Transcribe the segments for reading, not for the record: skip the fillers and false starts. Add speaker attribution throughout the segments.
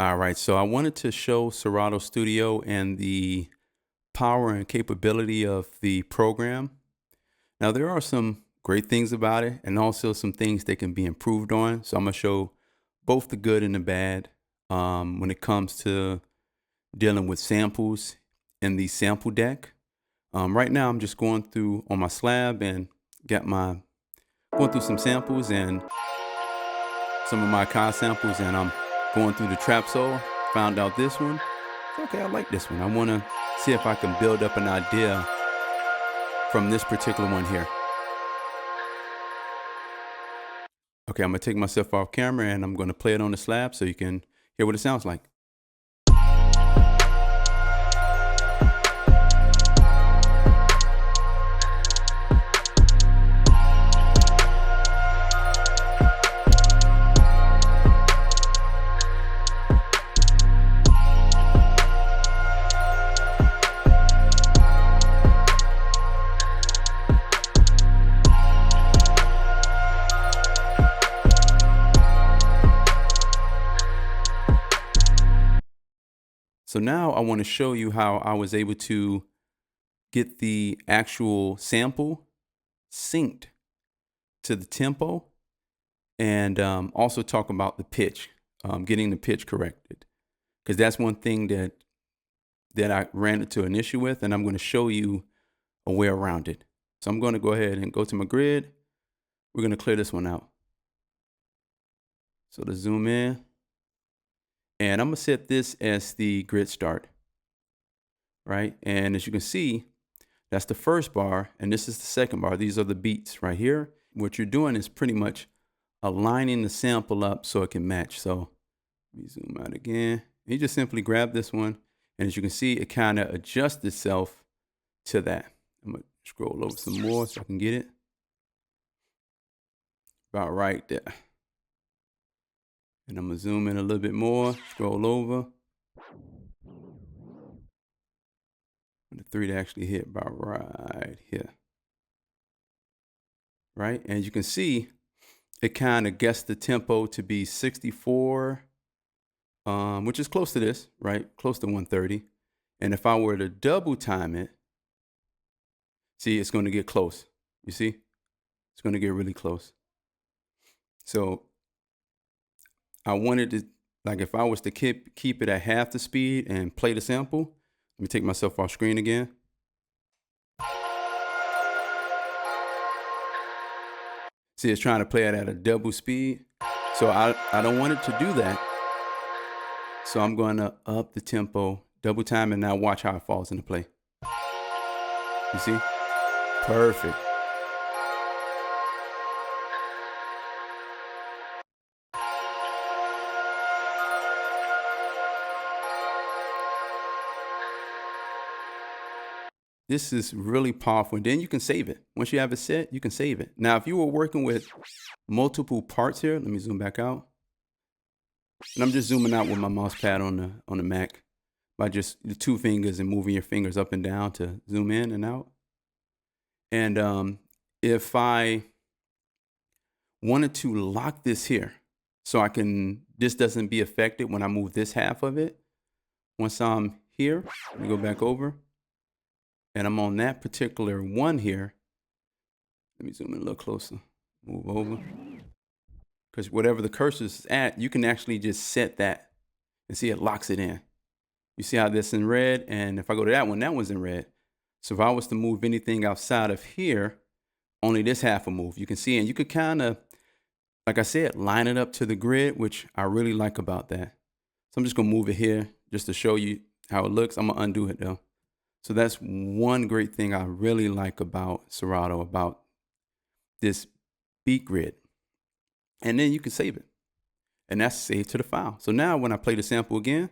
Speaker 1: All right, so I wanted to show Serato Studio and the power and capability of the program. Now, there are some great things about it and also some things that can be improved on. So I'm going to show both the good and the bad when it comes to dealing with samples in the sample deck. Right now, I'm just going through on my slab and going through some samples and some of my car samples, and I'm going through the trap soul. Found out this one. Okay, I like this one. I want to see if I can build up an idea from this particular one here. Okay, I'm gonna take myself off camera and I'm gonna play it on the slab so you can hear what it sounds like. So now I want to show you how I was able to get the actual sample synced to the tempo and also talk about the pitch, getting the pitch corrected. Because that's one thing that I ran into an issue with, and I'm going to show you a way around it. So I'm going to go ahead and go to my grid. We're going to clear this one out. So to zoom in, and I'm going to set this as the grid start, right? And as you can see, that's the first bar, and this is the second bar. These are the beats right here. What you're doing is pretty much aligning the sample up so it can match. So let me zoom out again. You just simply grab this one, and as you can see, it kind of adjusts itself to that. I'm going to scroll over some more so I can get it. About right there. And I'm going to zoom in a little bit more, scroll over. The 3 to actually hit about right here. Right? And you can see it kind of guessed the tempo to be 64, which is close to this, right? Close to 130. And if I were to double time it, see, it's going to get close. You see? It's going to get really close. So I wanted to, like, if I was to keep it at half the speed and play the sample, let me take myself off screen again. See, it's trying to play it at a double speed. So I don't want it to do that. So I'm going to up the tempo, double time, and now watch how it falls into play. You see? Perfect. This is really powerful. And then you can save it. Once you have it set, you can save it. Now, if you were working with multiple parts here, let me zoom back out. And I'm just zooming out with my mouse pad on the Mac by just the 2 fingers and moving your fingers up and down to zoom in and out. And if I wanted to lock this here so this doesn't be affected when I move this half of it. Once I'm here, let me go back over. And I'm on that particular one here. Let me zoom in a little closer. Move over. Because whatever the cursor is at, you can actually just set that and see it locks it in. You see how this is in red? And if I go to that one's in red. So if I was to move anything outside of here, only this half will move. You can see, and you could kind of, like I said, line it up to the grid, which I really like about that. So I'm just going to move it here just to show you how it looks. I'm going to undo it though. So that's one great thing I really like about Serato, about this beat grid. And then you can save it. And that's saved to the file. So now when I play the sample again,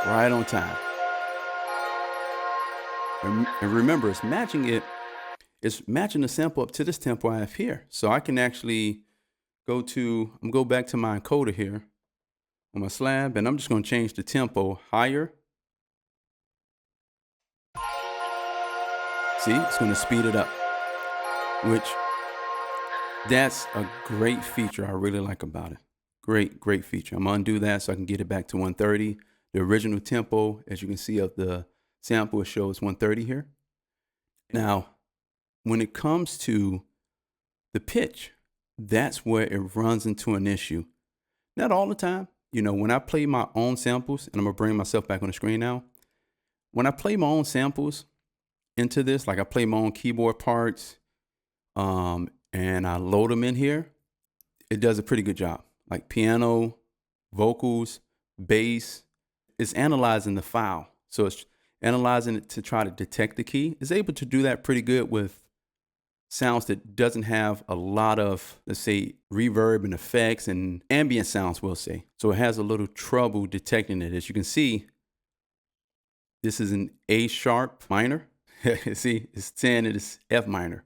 Speaker 1: right on time. And remember, it's matching the sample up to this tempo I have here. So I can actually go back to my encoder here on my slab, and I'm just going to change the tempo higher. See, it's going to speed it up, which that's a great feature I really like about it. great feature. I'm gonna undo that so I can get it back to 130. The original tempo, as you can see of the sample, it shows 130 here. Now, when it comes to the pitch, that's where it runs into an issue. Not all the time. You know, when I play my own samples, and I'm gonna bring myself back on the screen now. When I play my own samples into this, like I play my own keyboard parts, and I load them in here, it does a pretty good job. Like piano, vocals, bass, it's analyzing the file. So it's analyzing it to try to detect the key. It's able to do that pretty good with sounds that doesn't have a lot of, let's say, reverb and effects and ambient sounds, we'll say. So it has a little trouble detecting it. As you can see, this is an A sharp minor. See, it's saying it is F minor.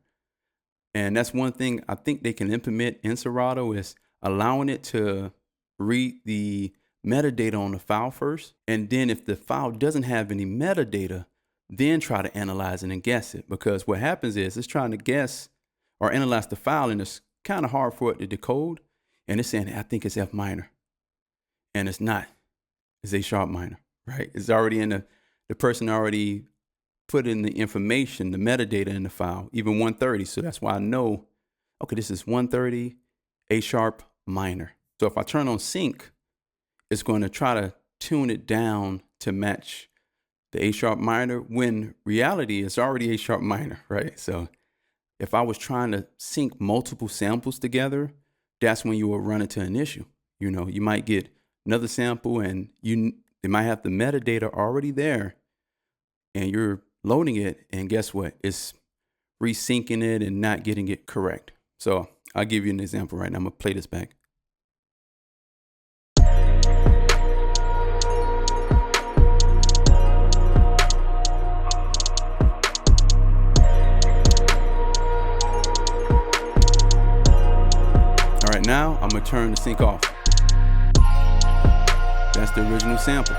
Speaker 1: And that's one thing I think they can implement in Serato is allowing it to read the metadata on the file first. And then if the file doesn't have any metadata, then try to analyze it and guess it. Because what happens is it's trying to guess or analyze the file, and it's kind of hard for it to decode. And it's saying, I think it's F minor. And it's not. It's A sharp minor, right? It's already in the person already put in the information, the metadata in the file, even 130. So that's why I know, okay, this is 130, A sharp minor. So if I turn on sync, it's going to try to tune it down to match the A sharp minor when reality is already A sharp minor, right? So if I was trying to sync multiple samples together, that's when you will run into an issue. You know, you might get another sample and they might have the metadata already there and you're loading it, and guess what? It's resyncing it and not getting it correct. So I'll give you an example right now. I'm gonna play this back. All right, now I'm gonna turn the sync off. That's the original sample.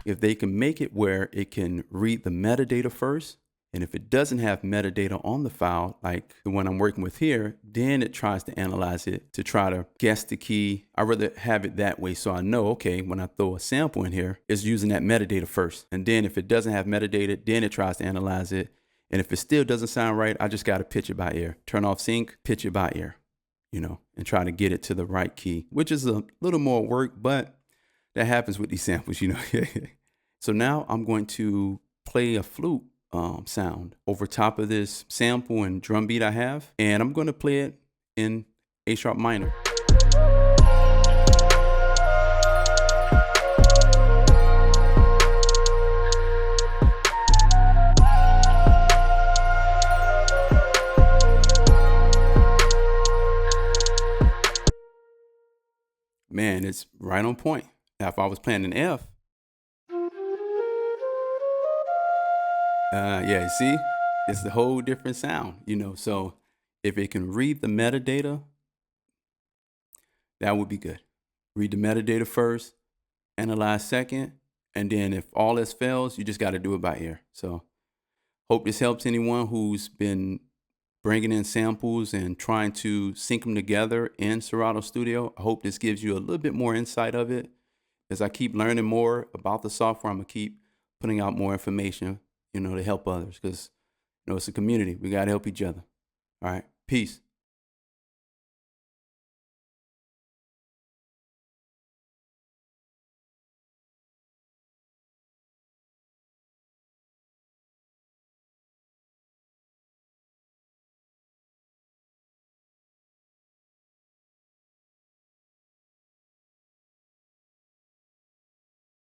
Speaker 1: If they can make it where it can read the metadata first, and if it doesn't have metadata on the file, like the one I'm working with here, then it tries to analyze it to try to guess the key. I'd rather have it that way so I know, okay, when I throw a sample in here, it's using that metadata first. And then if it doesn't have metadata, then it tries to analyze it. And if it still doesn't sound right, I just got to pitch it by ear. Turn off sync, pitch it by ear, you know, and try to get it to the right key, which is a little more work, but that happens with these samples, you know. So now I'm going to play a flute sound over top of this sample and drum beat I have, and I'm going to play it in A sharp minor. Man, it's right on point. Now, if I was playing an F, yeah, see, it's a whole different sound, you know. So if it can read the metadata, that would be good. Read the metadata first, analyze second, and then if all else fails, you just got to do it by ear. So hope this helps anyone who's been bringing in samples and trying to sync them together in Serato Studio. I hope this gives you a little bit more insight of it. As I keep learning more about the software, I'm going to keep putting out more information, you know, to help others, because, you know, it's a community. We got to help each other. All right. Peace.